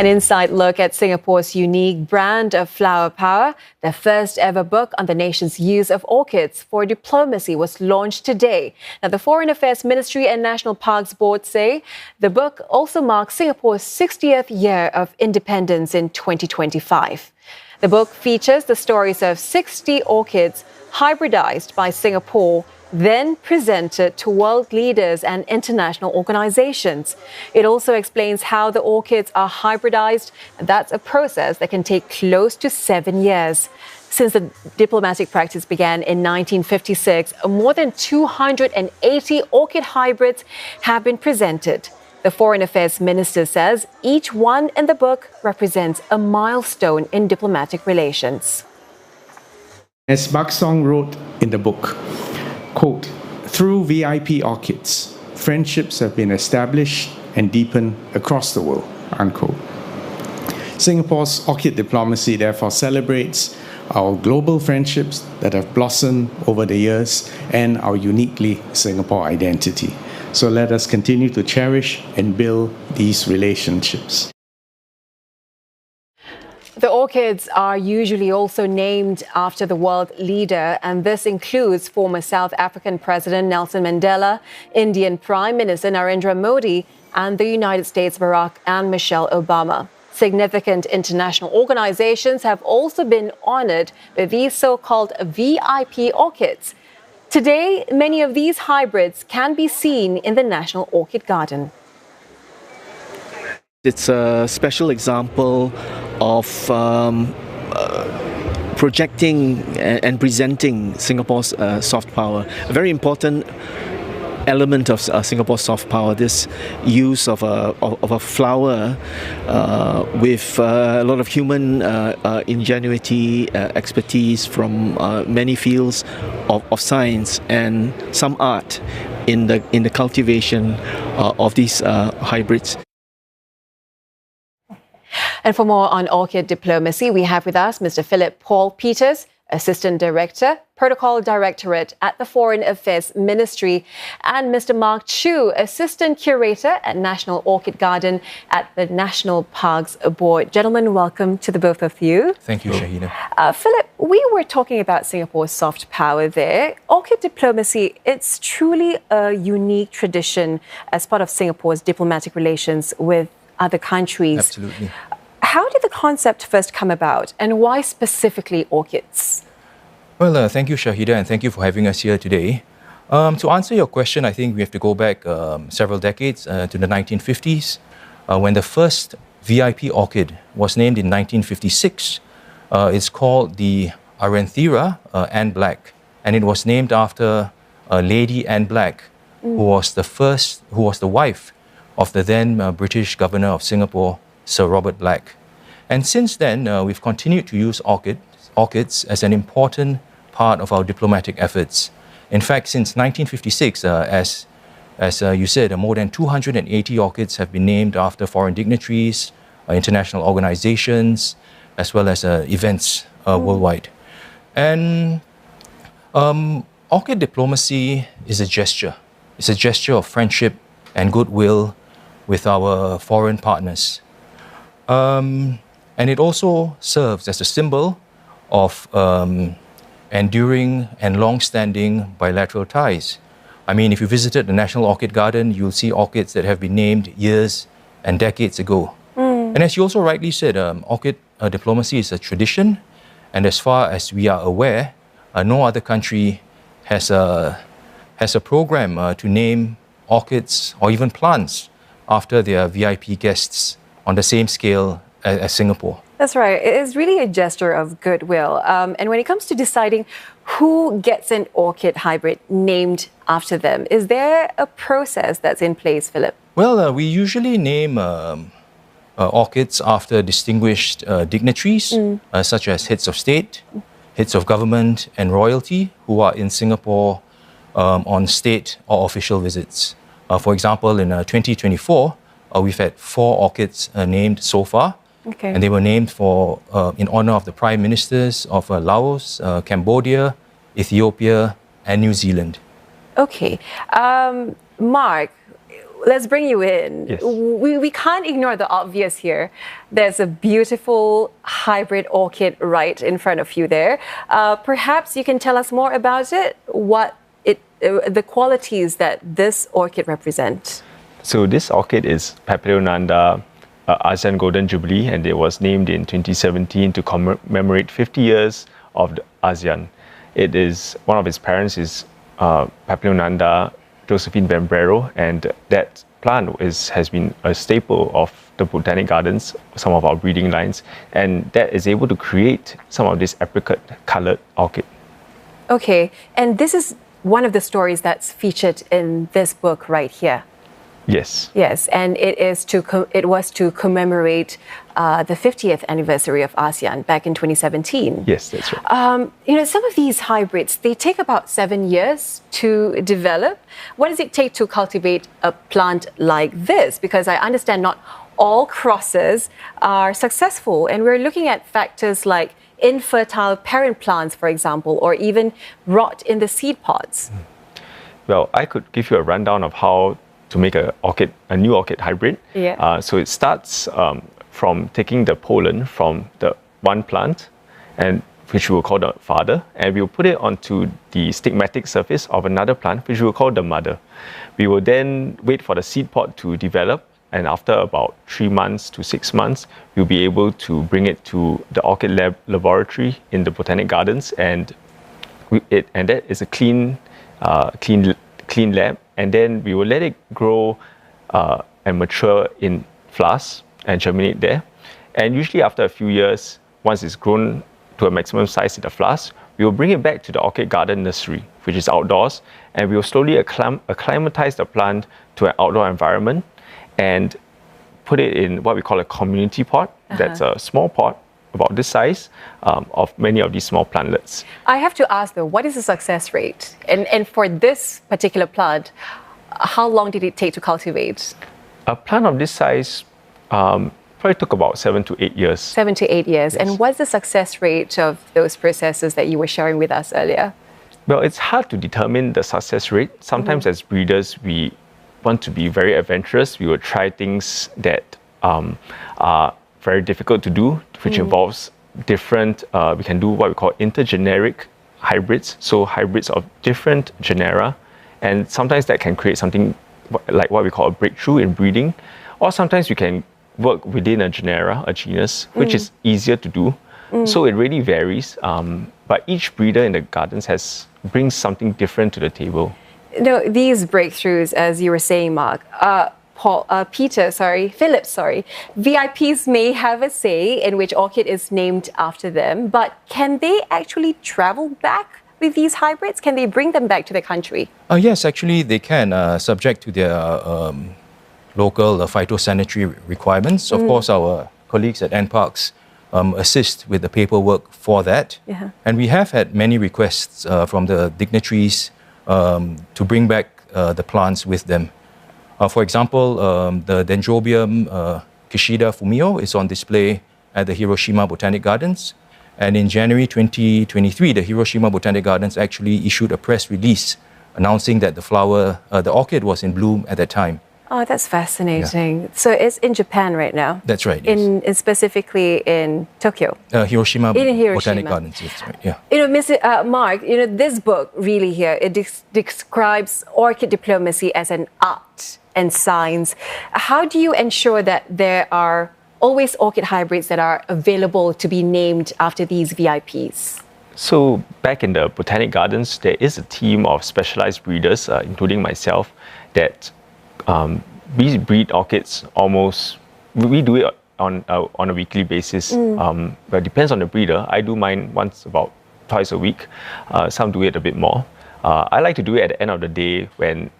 An inside look at Singapore's unique brand of flower power. The first ever book on the nation's use of orchids for diplomacy was launched today. Now, the Foreign Affairs Ministry and National Parks Board say the book also marks Singapore's 60th year of independence in 2025. The book features the stories of 60 orchids hybridized by Singapore, then presented to world leaders and international organizations. It also explains how the orchids are hybridized, and that's a process that can take close to 7 years. Since the diplomatic practice began in 1956, more than 280 orchid hybrids have been presented. The Foreign Affairs Minister says each one in the book represents a milestone in diplomatic relations. As Bak Song wrote in the book, quote, "Through VIP orchids, friendships have been established and deepened across the world," unquote. Singapore's orchid diplomacy therefore celebrates our global friendships that have blossomed over the years and our uniquely Singapore identity. So let us continue to cherish and build these relationships. The orchids are usually also named after the world leader, and this includes former South African President Nelson Mandela, Indian Prime Minister Narendra Modi, and the United States Barack and Michelle Obama. Significant international organizations have also been honored with these so-called VIP orchids. Today, many of these hybrids can be seen in the National Orchid Garden. It's a special example of projecting and presenting Singapore's soft power. A very important element of Singapore's soft power, this use of a flower with a lot of human ingenuity, expertise from many fields of science and some art in the cultivation of these hybrids. And for more on orchid diplomacy, we have with us Mr. Philip Paul Peters, Assistant Director, Protocol Directorate at the Foreign Affairs Ministry, and Mr. Mark Choo, Assistant Curator at National Orchid Garden at the National Parks Board. Gentlemen, welcome to the both of you. Thank you, Shahina. Philip, we were talking about Singapore's soft power there. Orchid diplomacy, it's truly a unique tradition as part of Singapore's diplomatic relations with other countries. Absolutely. How did the concept first come about, and why specifically orchids? Well, thank you, Shahida, and thank you for having us here today. To answer your question, I think we have to go back several decades to the 1950s, when the first VIP orchid was named in 1956. It's called the Aranthera Anne Black, and it was named after Lady Anne Black, who was the wife of the then British Governor of Singapore, Sir Robert Black. And since then, we've continued to use orchids as an important part of our diplomatic efforts. In fact, since 1956, as you said, more than 280 orchids have been named after foreign dignitaries, international organizations, as well as events worldwide. And orchid diplomacy is a gesture. It's a gesture of friendship and goodwill with our foreign partners. And it also serves as a symbol of enduring and long-standing bilateral ties. I mean, if you visited the National Orchid Garden, you'll see orchids that have been named years and decades ago. And as you also rightly said, orchid diplomacy is a tradition, and as far as we are aware, no other country has a program to name orchids or even plants after their VIP guests on the same scale as Singapore. That's right. It is really a gesture of goodwill. And when it comes to deciding who gets an orchid hybrid named after them, is there a process that's in place, Philip? Well, we usually name orchids after distinguished dignitaries, such as heads of state, heads of government and royalty who are in Singapore on state or official visits. For example, in 2024, we've had 4 orchids named so far. Okay. And they were named in honor of the Prime Ministers of Laos, Cambodia, Ethiopia, and New Zealand. Okay. Mark, let's bring you in. Yes. We can't ignore the obvious here. There's a beautiful hybrid orchid right in front of you there. Perhaps you can tell us more about it, the qualities that this orchid represents. So this orchid is Papilionanda ASEAN Golden Jubilee, and it was named in 2017 to commemorate 50 years of the ASEAN. It is, one of its parents is Papilionanda Josephine Vembrero, and that plant has been a staple of the botanic gardens, some of our breeding lines, and that is able to create some of this apricot colored orchid. Okay, and this is one of the stories that's featured in this book right here. Yes. Yes, and it was to commemorate the 50th anniversary of ASEAN back in 2017. Yes, that's right. Some of these hybrids, they take about 7 years to develop. What does it take to cultivate a plant like this? Because I understand not all crosses are successful, and we're looking at factors like infertile parent plants, for example, or even rot in the seed pods. Well, I could give you a rundown of how to make a new orchid hybrid. Yeah. So it starts from taking the pollen from the one plant, and which we will call the father, and we will put it onto the stigmatic surface of another plant, which we will call the mother. We will then wait for the seed pod to develop, and after about 3 months to 6 months, we'll be able to bring it to the orchid laboratory in the botanic gardens, and that is a clean lab, and then we will let it grow and mature in flasks and germinate there. And usually after a few years, once it's grown to a maximum size in the flask, we will bring it back to the orchid garden nursery, which is outdoors, and we will slowly acclimatize the plant to an outdoor environment and put it in what we call a community pot. That's a small pot about this size of many of these small plantlets. I have to ask though, what is the success rate? And for this particular plant, how long did it take to cultivate? A plant of this size probably took about 7 to 8 years. 7 to 8 years. Yes. And what's the success rate of those processes that you were sharing with us earlier? Well, it's hard to determine the success rate. Sometimes as breeders, we want to be very adventurous. We will try things that are very difficult to do, which involves different, we can do what we call intergeneric hybrids, so hybrids of different genera, and sometimes that can create something like what we call a breakthrough in breeding, or sometimes we can work within a genus, which is easier to do. So it really varies, but each breeder in the gardens brings something different to the table. These breakthroughs, as you were saying, Mark, Philip, VIPs may have a say in which orchid is named after them, but can they actually travel back with these hybrids? Can they bring them back to the country? Yes, actually they can, subject to their local phytosanitary requirements. Of course, our colleagues at NParks assist with the paperwork for that. Yeah. And we have had many requests from the dignitaries to bring back the plants with them. For example, the Dendrobium Kishida Fumio is on display at the Hiroshima Botanic Gardens. And in January 2023, the Hiroshima Botanic Gardens actually issued a press release announcing that the orchid was in bloom at that time. Oh, that's fascinating. Yeah. So it's in Japan right now? That's right, yes. Specifically in Tokyo? Hiroshima Botanic Gardens, yes, right, yeah. Mr. Mark, this book really here, it describes orchid diplomacy as an art and science. How do you ensure that there are always orchid hybrids that are available to be named after these VIPs? So back in the Botanic Gardens, there is a team of specialized breeders, including myself, that we breed orchids we do it on a weekly basis. But it depends on the breeder. I do mine about twice a week. Some do it a bit more. I like to do it at the end of the day when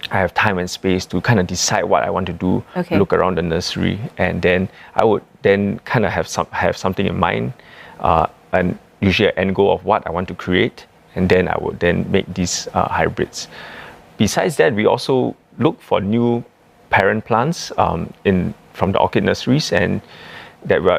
I have time and space to kind of decide what I want to do, look around the nursery, and then I would then kind of have something in mind, and usually an end goal of what I want to create, and then I would then make these hybrids. Besides that, we also look for new parent plants from the orchid nurseries, and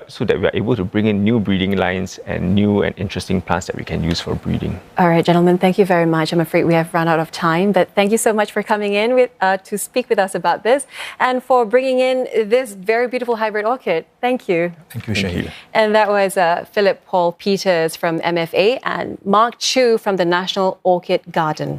so that we are able to bring in new breeding lines and new and interesting plants that we can use for breeding. All right, gentlemen, thank you very much. I'm afraid we have run out of time, but thank you so much for coming in to speak with us about this and for bringing in this very beautiful hybrid orchid. Thank you. Thank you, Shahid. And that was Philip Paul Peters from MFA and Mark Choo from the National Orchid Garden.